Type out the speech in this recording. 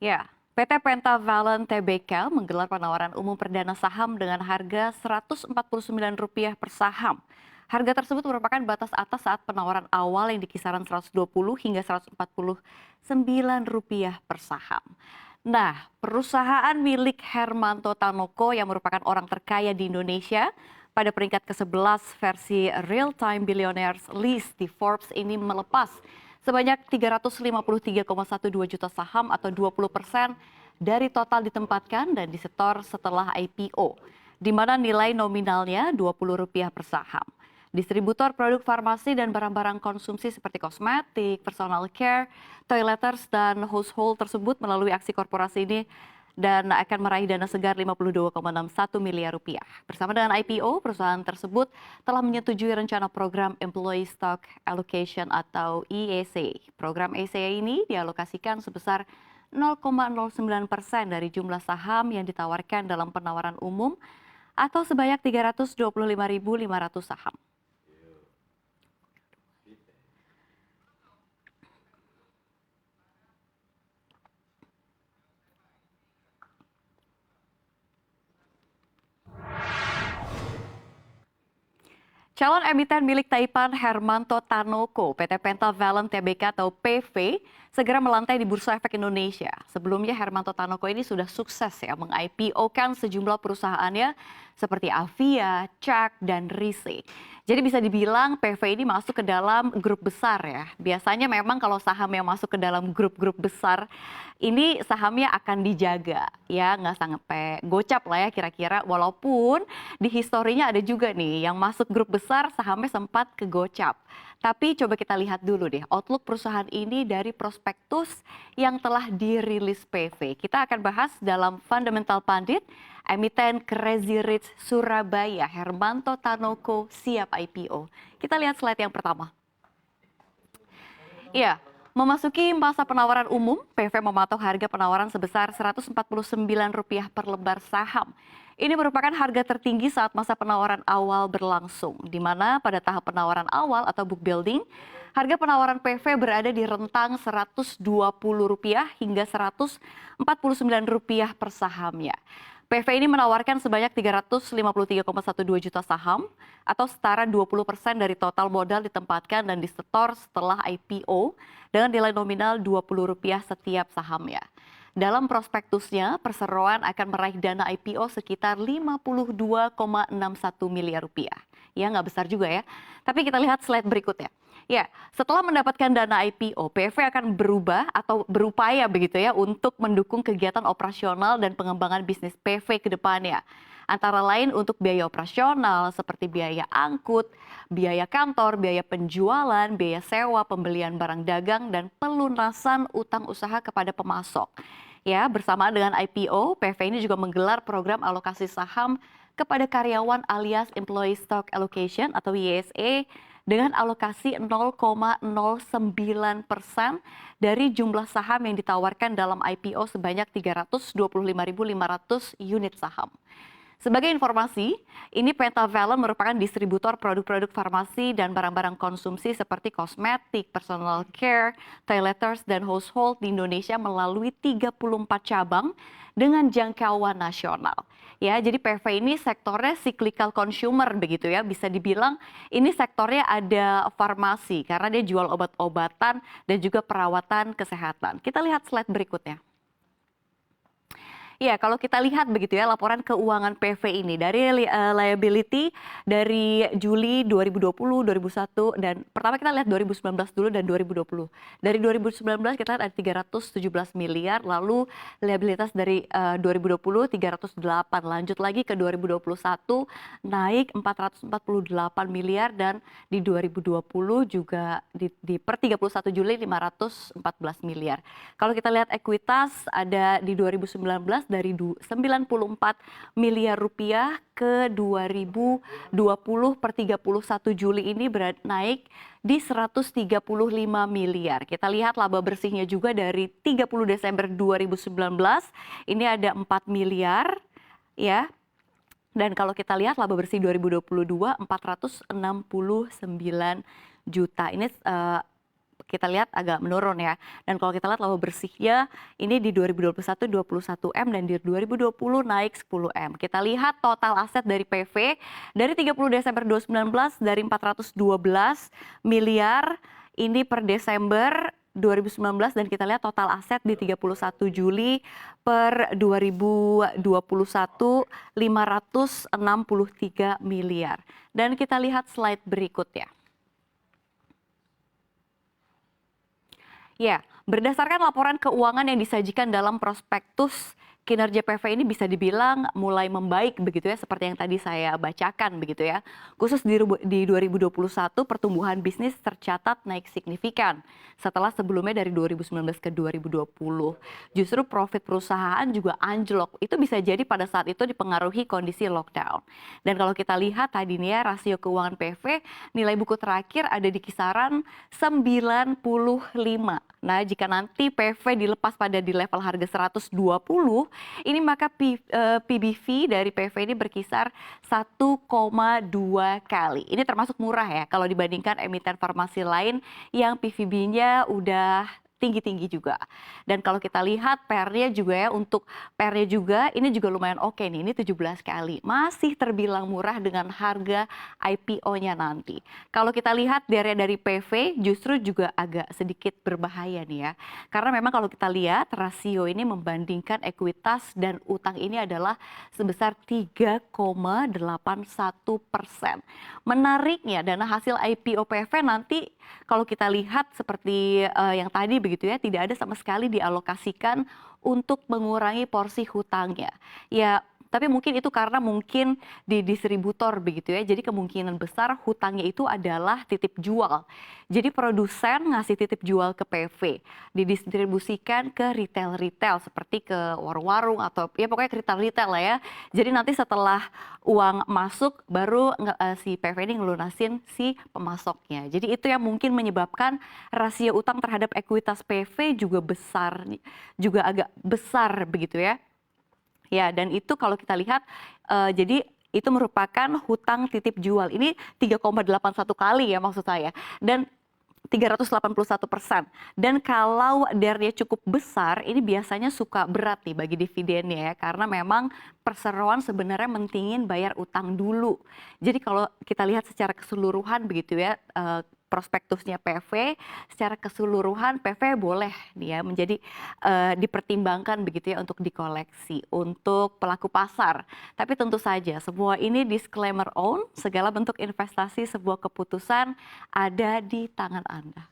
Ya, PT Pentavalent Tbk menggelar penawaran umum perdana saham dengan harga Rp149 per saham. Harga tersebut merupakan batas atas saat penawaran awal yang di kisaran 120 hingga Rp149 per saham. Nah, perusahaan milik Hermanto Tanoko yang merupakan orang terkaya di Indonesia pada peringkat ke-11 versi Real Time Billionaires List di Forbes ini melepas sebanyak 353,12 juta saham atau 20% dari total ditempatkan dan disetor setelah IPO, di mana nilai nominalnya Rp20 per saham. Distributor produk farmasi dan barang-barang konsumsi seperti kosmetik, personal care, toileters, dan household tersebut melalui aksi korporasi ini dan akan meraih dana segar Rp52,61 miliar. Bersama dengan IPO, perusahaan tersebut telah menyetujui rencana program Employee Stock Allocation atau ESA. Program ESA ini dialokasikan sebesar 0,09% dari jumlah saham yang ditawarkan dalam penawaran umum atau sebanyak 325.500 saham. Calon emiten milik Taipan Hermanto Tanoko, PT Pentavalent Tbk atau PV, segera melantai di Bursa Efek Indonesia. Sebelumnya Hermanto Tanoko ini sudah sukses ya meng-IPO-kan sejumlah perusahaannya seperti Avia, Cak, dan Rise. Jadi bisa dibilang PV ini masuk ke dalam grup besar ya. Biasanya memang kalau saham yang masuk ke dalam grup-grup besar ini sahamnya akan dijaga ya, nggak sampai gocap lah ya kira-kira. Walaupun di historinya ada juga nih yang masuk grup besar sahamnya sempat kegocap. Tapi coba kita lihat dulu deh outlook perusahaan ini dari prospektus yang telah dirilis PV. Kita akan bahas dalam Fundamental Pundit, emiten Crazy Rich Surabaya Hermanto Tanoko siap IPO. Kita lihat slide yang pertama. Iya, memasuki masa penawaran umum, PV mematok harga penawaran sebesar Rp149 per lembar saham. Ini merupakan harga tertinggi saat masa penawaran awal berlangsung, di mana pada tahap penawaran awal atau book building, harga penawaran PV berada di rentang Rp120 hingga Rp149 per sahamnya. PV ini menawarkan sebanyak 353,12 juta saham atau setara 20% dari total modal ditempatkan dan disetor setelah IPO dengan nilai nominal Rp20 setiap sahamnya. Dalam prospektusnya, perseroan akan meraih dana IPO sekitar Rp52,61 miliar. Ya, nggak besar juga ya. Tapi kita lihat slide berikutnya. Ya, setelah mendapatkan dana IPO, PV akan berubah atau berupaya begitu ya untuk mendukung kegiatan operasional dan pengembangan bisnis PV ke depannya. Antara lain untuk biaya operasional seperti biaya angkut, biaya kantor, biaya penjualan, biaya sewa, pembelian barang dagang, dan pelunasan utang usaha kepada pemasok. Ya, bersama dengan IPO, PV ini juga menggelar program alokasi saham kepada karyawan alias Employee Stock Allocation atau ESA dengan alokasi 0,09% dari jumlah saham yang ditawarkan dalam IPO sebanyak 325.500 unit saham. Sebagai informasi, ini Pentavalent merupakan distributor produk-produk farmasi dan barang-barang konsumsi seperti kosmetik, personal care, toileters, dan household di Indonesia melalui 34 cabang dengan jangkauan nasional. Ya, jadi PV ini sektornya cyclical consumer begitu ya, bisa dibilang ini sektornya ada farmasi karena dia jual obat-obatan dan juga perawatan kesehatan. Kita lihat slide berikutnya. Ya, kalau kita lihat begitu ya laporan keuangan PV ini dari liability dari Juli 2020, 2001 dan pertama kita lihat 2019 dulu dan 2020. Dari 2019 kita lihat ada 317 miliar, lalu liabilitas dari 2020 308, lanjut lagi ke 2021 naik 448 miliar dan di 2020 juga di per 31 Juli 514 miliar. Kalau kita lihat ekuitas ada di 2019 dari 94 miliar rupiah ke 2020 per 31 Juli ini naik di 135 miliar. Kita lihat laba bersihnya juga dari 30 Desember 2019 ini ada 4 miliar ya. Dan kalau kita lihat laba bersih 2022 469 juta. Ini kita lihat agak menurun ya. Dan kalau kita lihat laba bersihnya ini di 2021 21 M dan di 2020 naik 10 M. Kita lihat total aset dari PV dari 30 Desember 2019 dari 412 miliar ini per Desember 2019 dan kita lihat total aset di 31 Juli per 2021 563 miliar. Dan kita lihat slide berikutnya. Ya, berdasarkan laporan keuangan yang disajikan dalam prospektus, kinerja PV ini bisa dibilang mulai membaik begitu ya, seperti yang tadi saya bacakan begitu ya. Khusus di 2021 pertumbuhan bisnis tercatat naik signifikan setelah sebelumnya dari 2019 ke 2020. Justru profit perusahaan juga anjlok. Itu bisa jadi pada saat itu dipengaruhi kondisi lockdown. Dan kalau kita lihat tadi nih ya, rasio keuangan PV nilai buku terakhir ada di kisaran 95. Nah, jika nanti PV dilepas pada di level harga 120, ini maka PBV dari PV ini berkisar 1,2 kali. Ini termasuk murah ya kalau dibandingkan emiten farmasi lain yang PVB-nya udah tinggi-tinggi juga. Dan kalau kita lihat PR-nya juga ya, untuk PR-nya juga ini juga lumayan oke nih, ini 17 kali. Masih terbilang murah dengan harga IPO-nya nanti. Kalau kita lihat dari PV justru juga agak sedikit berbahaya nih ya. Karena memang kalau kita lihat rasio ini membandingkan ekuitas dan utang ini adalah sebesar 3,81%. Menariknya dana hasil IPO PV nanti kalau kita lihat seperti yang tadi begitu ya, tidak ada sama sekali dialokasikan untuk mengurangi porsi hutangnya. Ya, tapi mungkin itu karena mungkin di distributor begitu ya. Jadi kemungkinan besar hutangnya itu adalah titip jual. Jadi produsen ngasih titip jual ke PV, didistribusikan ke retail-retail seperti ke warung-warung atau ya pokoknya ke retail-retail lah ya. Jadi nanti setelah uang masuk baru si PV ini ngelunasin si pemasoknya. Jadi itu yang mungkin menyebabkan rasio utang terhadap ekuitas PV juga besar, juga agak besar begitu ya. Ya, dan itu kalau kita lihat, jadi itu merupakan hutang titip jual. Ini 3,81 kali ya maksud saya. Dan 381%. Dan kalau DER-nya cukup besar, ini biasanya suka berat nih bagi dividennya ya. Karena memang perseroan sebenarnya mentingin bayar utang dulu. Jadi kalau kita lihat secara keseluruhan begitu ya, prospektusnya PV secara keseluruhan PV boleh nih ya menjadi dipertimbangkan begitu ya untuk dikoleksi untuk pelaku pasar. Tapi tentu saja semua ini disclaimer on, segala bentuk investasi sebuah keputusan ada di tangan Anda.